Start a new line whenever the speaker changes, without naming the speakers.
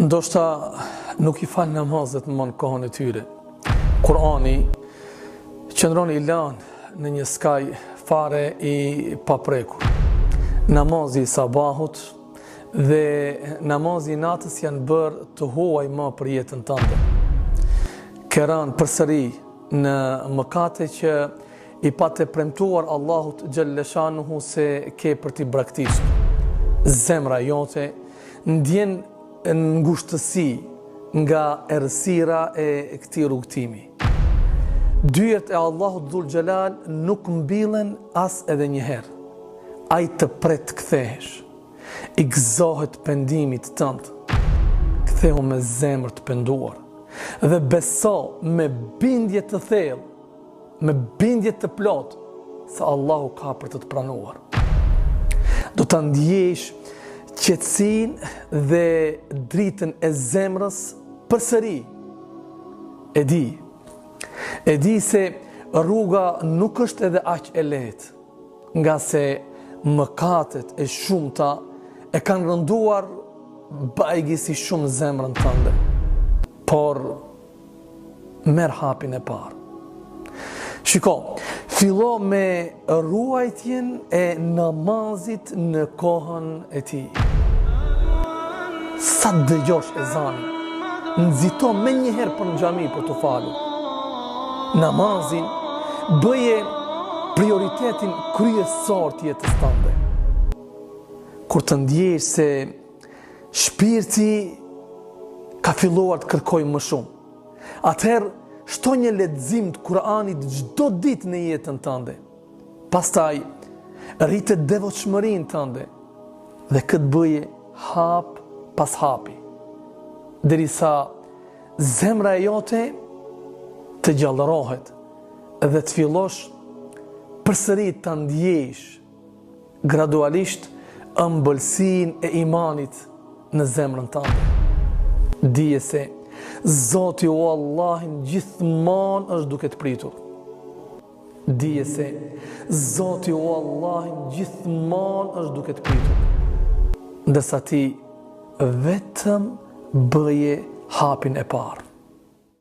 Ndoshta nuk i fal namazet më në kohën e tyre. Kurani qëndron i lanë në një skaj fare i paprekur. Namazi i sabahut dhe namazi i natës janë bërë të huaj më për jetën tënde. Ke rënë përsëri në mëkate që i pate premtuar Allahut xhalleshanuhu se ke për t'i braktisur. Zemra jote ndjen ngushtësi nga errësira e këtij rrugtimi. Dyert e Allahut Dhul Xhelal nuk mbillen as edhe një herë. Ai të pret kthehesh. I gëzohet pendimit tënd. Ktheu me zemër të penduar dhe beso me bindje të thellë, me bindje të plot se Allahu ka për të pranuar. Do ta ndjesh qetësinë dhe dritën e zemrës përsëri. E di se rruga nuk është edhe aq e lehtë, nga se mëkatet e shumta e kanë rënduar bajgësi shumë zemrën tënde. Por merr hapin e parë. Shiko, fillo me ruajtjen e namazit në kohën e tij. Sa dëgjosh ezanin, nxito me njëherë për në xhami për të falur. Namazin bëje prioritetin kryesor të jetës tënde. Kur të ndjesh se shpirti ka filluar të kërkojë më shumë, atëherë shto një lexim të Kuranit çdo ditë në jetën tënde. Pastaj rritet devotshmërinë tënde dhe këtë bëje hap pas hapi, derisa zemra e jote të gjallërohet dhe të fillosh përsëri të ndjesh gradualisht ëmbëlsinë e imanit në zemrën tënde. Dije se Zoti o Allahin gjithmonë është duke të pritur. Dije se Zoti o Allahin gjithmonë është duke të pritur. Ndërsa ti vetëm bëje hapin e parë.